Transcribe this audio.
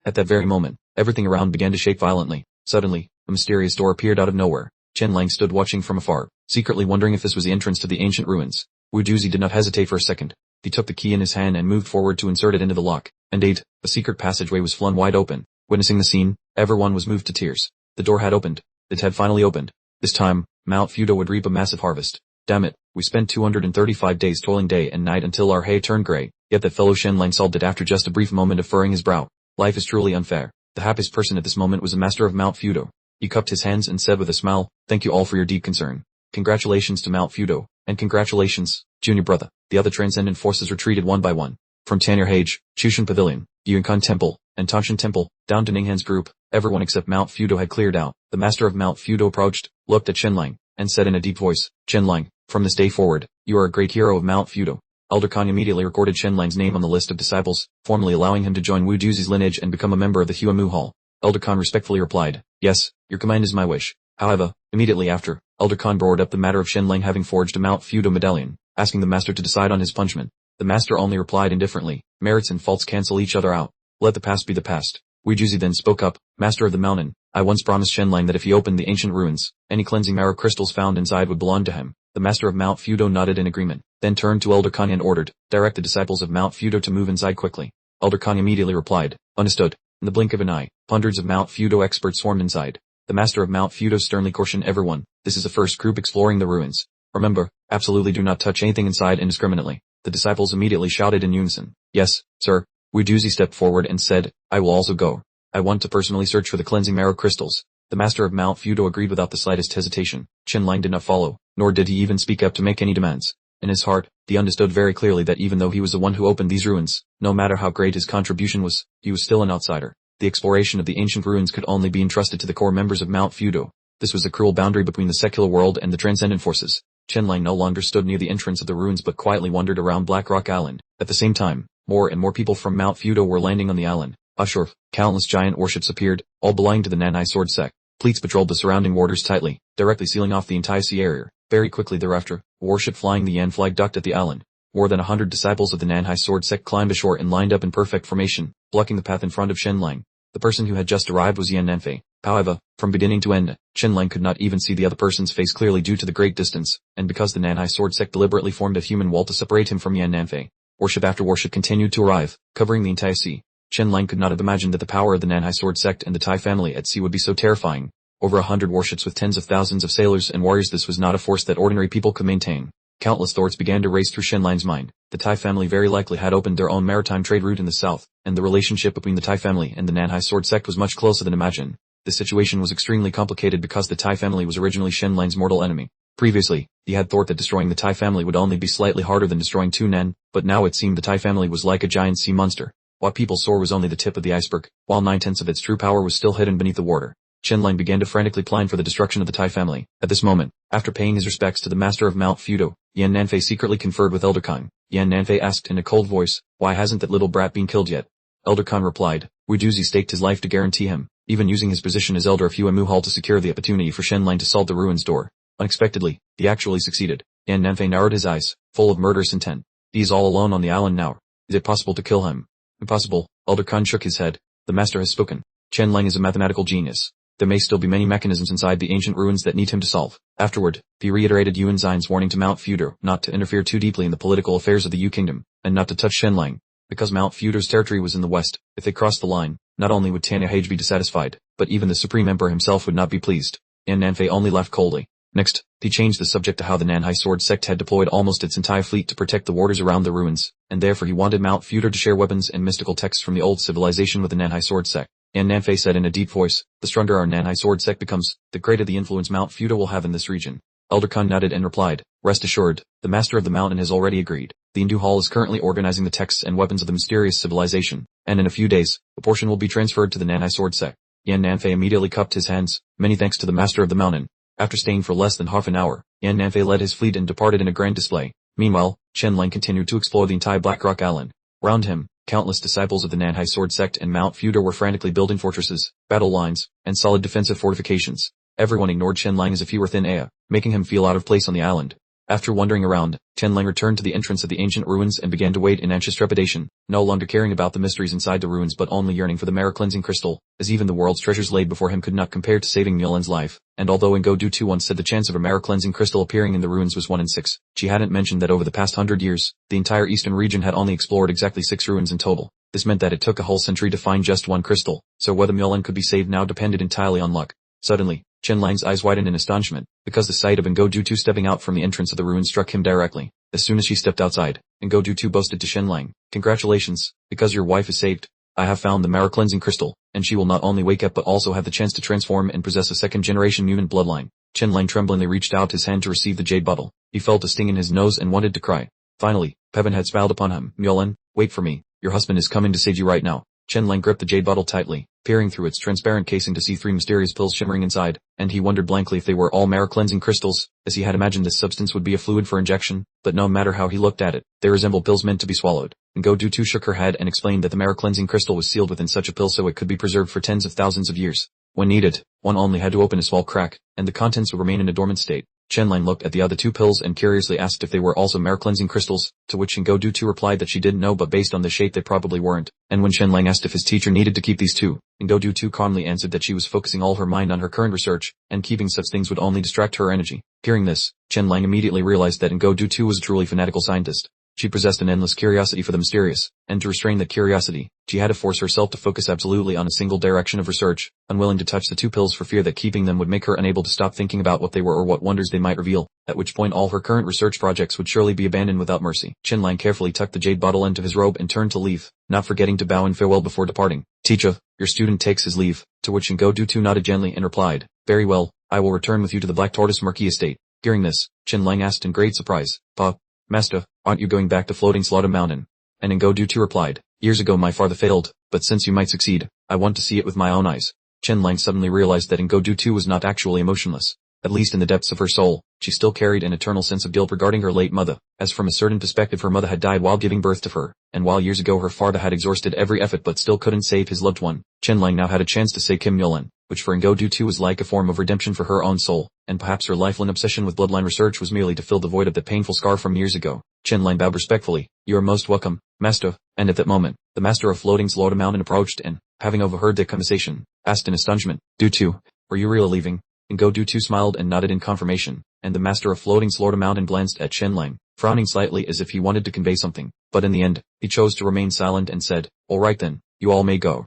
At that very moment, everything around began to shake violently. Suddenly, a mysterious door appeared out of nowhere. Chen Lang stood watching from afar, secretly wondering if this was the entrance to the ancient ruins. Wu Juzi did not hesitate for a second. He took the key in his hand and moved forward to insert it into the lock. And a secret passageway was flung wide open. Witnessing the scene, everyone was moved to tears. The door had opened. It had finally opened. This time, Mount Fudo would reap a massive harvest. Damn it, we spent 235 days toiling day and night until our hay turned grey, yet that fellow Chen Lang solved it after just a brief moment of furrowing his brow. Life is truly unfair. The happiest person at this moment was the master of Mount Fudo. He cupped his hands and said with a smile, "Thank you all for your deep concern. Congratulations to Mount Fudo, and congratulations, junior brother." The other transcendent forces retreated one by one. From Tannerhage, Chushan Pavilion, Yuankun Temple, and Tangshan Temple, down to Ninghan's group, everyone except Mount Fudo had cleared out. The master of Mount Fudo approached, looked at Chen Lang, and said in a deep voice, "Chen Lang, from this day forward, you are a great hero of Mount Fudo." Elder Khan immediately recorded Chen Lang's name on the list of disciples, formally allowing him to join Wu Juzi's lineage and become a member of the Huamu Hall. Elder Khan respectfully replied, "Yes, your command is my wish." However, immediately after, Elder Khan brought up the matter of Chen Lang having forged a Mount Fudo medallion, asking the master to decide on his punishment. The master only replied indifferently, "Merits and faults cancel each other out. Let the past be the past." Wu Juzi then spoke up, "Master of the mountain, I once promised Chen Lang that if he opened the ancient ruins, any cleansing marrow crystals found inside would belong to him." The master of Mount Fudo nodded in agreement, then turned to Elder Khan and ordered, "Direct the disciples of Mount Fudo to move inside quickly." Elder Khan immediately replied, "Understood." In the blink of an eye, hundreds of Mount Fudo experts swarmed inside. The master of Mount Fudo sternly cautioned everyone, "This is the first group exploring the ruins. Remember, absolutely do not touch anything inside indiscriminately." The disciples immediately shouted in unison, "Yes, sir." Wu Juzi stepped forward and said, "I will also go. I want to personally search for the cleansing marrow crystals." The master of Mount Fudo agreed without the slightest hesitation. Chen Lang did not follow, nor did he even speak up to make any demands. In his heart, he understood very clearly that even though he was the one who opened these ruins, no matter how great his contribution was, he was still an outsider. The exploration of the ancient ruins could only be entrusted to the core members of Mount Fudo. This was the cruel boundary between the secular world and the transcendent forces. Chen Lang no longer stood near the entrance of the ruins but quietly wandered around Black Rock Island. At the same time, more and more people from Mount Fudo were landing on the island. Ashore, countless giant warships appeared, all belonging to the Nanhai Sword Sect. Fleets patrolled the surrounding waters tightly, directly sealing off the entire sea area. Very quickly thereafter, a warship flying the Yan flag docked at the island. More than 100 disciples of the Nanhai Sword Sect climbed ashore and lined up in perfect formation, blocking the path in front of Chen Lang. The person who had just arrived was Yan Nanfei. However, from beginning to end, Chen Lang could not even see the other person's face clearly due to the great distance, and because the Nanhai Sword Sect deliberately formed a human wall to separate him from Yan Nanfei. Warship after warship continued to arrive, covering the entire sea. Chen Lang could not have imagined that the power of the Nanhai Sword Sect and the Tai family at sea would be so terrifying. Over 100 warships with tens of thousands of sailors and warriors, this was not a force that ordinary people could maintain. Countless thoughts began to race through Chen Lang's mind. The Tai family very likely had opened their own maritime trade route in the south, and the relationship between the Tai family and the Nanhai Sword Sect was much closer than imagined. The situation was extremely complicated because the Tai family was originally Chen Lang's mortal enemy. Previously, he had thought that destroying the Tai family would only be slightly harder than destroying two Nan, but now it seemed the Tai family was like a giant sea monster. What people saw was only the tip of the iceberg, while 9/10 of its true power was still hidden beneath the water. Chen Lang began to frantically plan for the destruction of the Tai family. At this moment, after paying his respects to the master of Mount Fudo, Yan Nanfei secretly conferred with Elder Khan. Yan Nanfei asked in a cold voice, "Why hasn't that little brat been killed yet?" Elder Khan replied, "Wu Juzi staked his life to guarantee him, even using his position as elder of Huamu Hall to secure the opportunity for Chen Lang to solve the ruins door." Unexpectedly, he actually succeeded. Yan Nanfei narrowed his eyes, full of murderous intent. "He is all alone on the island now. Is it possible to kill him?" "Impossible." Elder Khan shook his head. "The master has spoken. Chen Lang is a mathematical genius. There may still be many mechanisms inside the ancient ruins that need him to solve." Afterward, he reiterated Yuan Xian's warning to Mount Fudo not to interfere too deeply in the political affairs of the Yu Kingdom, and not to touch Chen Lang. Because Mount Fudo's territory was in the west, if they crossed the line, not only would Tannerhage be dissatisfied, but even the Supreme Emperor himself would not be pleased. Yan Nanfei only laughed coldly. Next, he changed the subject to how the Nanhai Sword Sect had deployed almost its entire fleet to protect the waters around the ruins, and therefore he wanted Mount Fudo to share weapons and mystical texts from the old civilization with the Nanhai Sword Sect. Yan Nanfei said in a deep voice, "The stronger our Nanhai Sword Sect becomes, the greater the influence Mount Fudo will have in this region." Elder Khan nodded and replied, "Rest assured, the master of the mountain has already agreed. The Indu Hall is currently organizing the texts and weapons of the mysterious civilization, and in a few days, a portion will be transferred to the Nanhai Sword Sect." Yan Nanfei immediately cupped his hands. Many thanks to the master of the mountain. After staying for less than half an hour, Yan Nanfei led his fleet and departed in a grand display. Meanwhile, Chen Lang continued to explore the entire Black Rock Island. Round him, countless disciples of the Nanhai Sword Sect and Mount Fudo were frantically building fortresses, battle lines, and solid defensive fortifications. Everyone ignored Chen Lang as if he were thin air, making him feel out of place on the island. After wandering around, Chen Lang returned to the entrance of the ancient ruins and began to wait in anxious trepidation, no longer caring about the mysteries inside the ruins but only yearning for the marrow-cleansing crystal, as even the world's treasures laid before him could not compare to saving Mulan's life. And although Ingodu too once said the chance of a marrow-cleansing crystal appearing in the ruins was 1 in 6, she hadn't mentioned that over the past 100 years, the entire eastern region had only explored exactly 6 ruins in total. This meant that it took a whole century to find just one crystal, so whether Mulan could be saved now depended entirely on luck. Suddenly, Chen Lang's eyes widened in astonishment, because the sight of Ingodu too stepping out from the entrance of the ruins struck him directly. As soon as she stepped outside, Ingodu too boasted to Chen Lang, "Congratulations, because your wife is saved. I have found the marrow-cleansing crystal, and she will not only wake up but also have the chance to transform and possess a second-generation mutant bloodline." Chen Lang tremblingly reached out his hand to receive the jade bottle. He felt a sting in his nose and wanted to cry. Finally, Peven had smiled upon him. "Mulan, wait for me. Your husband is coming to save you right now." Chen Lang gripped the jade bottle tightly, peering through its transparent casing to see 3 mysterious pills shimmering inside, and he wondered blankly if they were all marrow-cleansing crystals, as he had imagined this substance would be a fluid for injection, but no matter how he looked at it, they resembled pills meant to be swallowed. Ingodu too shook her head and explained that the marrow-cleansing crystal was sealed within such a pill so it could be preserved for tens of thousands of years. When needed, one only had to open a small crack, and the contents would remain in a dormant state. Chen Lang looked at the other 2 pills and curiously asked if they were also marrow-cleansing crystals, to which Ingodu too replied that she didn't know but based on the shape they probably weren't. And when Chen Lang asked if his teacher needed to keep these 2, Ingodu too calmly answered that she was focusing all her mind on her current research, and keeping such things would only distract her energy. Hearing this, Chen Lang immediately realized that Ingodu too was a truly fanatical scientist. She possessed an endless curiosity for the mysterious, and to restrain that curiosity, she had to force herself to focus absolutely on a single direction of research, unwilling to touch the 2 pills for fear that keeping them would make her unable to stop thinking about what they were or what wonders they might reveal, at which point all her current research projects would surely be abandoned without mercy. Chen Lang carefully tucked the jade bottle into his robe and turned to leave, not forgetting to bow in farewell before departing. "Teacher, your student takes his leave," to which Ingodu too nodded gently and replied, "Very well, I will return with you to the Black Tortoise Marquis estate." Hearing this, Chen Lang asked in great surprise, "Master, aren't you going back to Floating Slaughter Mountain?" And Ingodu too replied, "Years ago my father failed, but since you might succeed, I want to see it with my own eyes." Chen Lang suddenly realized that Ingodu too was not actually emotionless. At least in the depths of her soul, she still carried an eternal sense of guilt regarding her late mother, as from a certain perspective her mother had died while giving birth to her, and while years ago her father had exhausted every effort but still couldn't save his loved one, Chen Lang now had a chance to save Kim Mulan, which for Ingodu too was like a form of redemption for her own soul, and perhaps her lifelong obsession with bloodline research was merely to fill the void of that painful scar from years ago. Chen Lang bowed respectfully. "You are most welcome, Master," and at that moment, the Master of Floating Slaughter Mountain approached and, having overheard their conversation, asked in astonishment, "Du, were you really leaving?" Ingodu too smiled and nodded in confirmation, and the Master of Floating Slaughter Mountain glanced at Chen Lang, frowning slightly as if he wanted to convey something, but in the end, he chose to remain silent and said, "All right then, you all may go."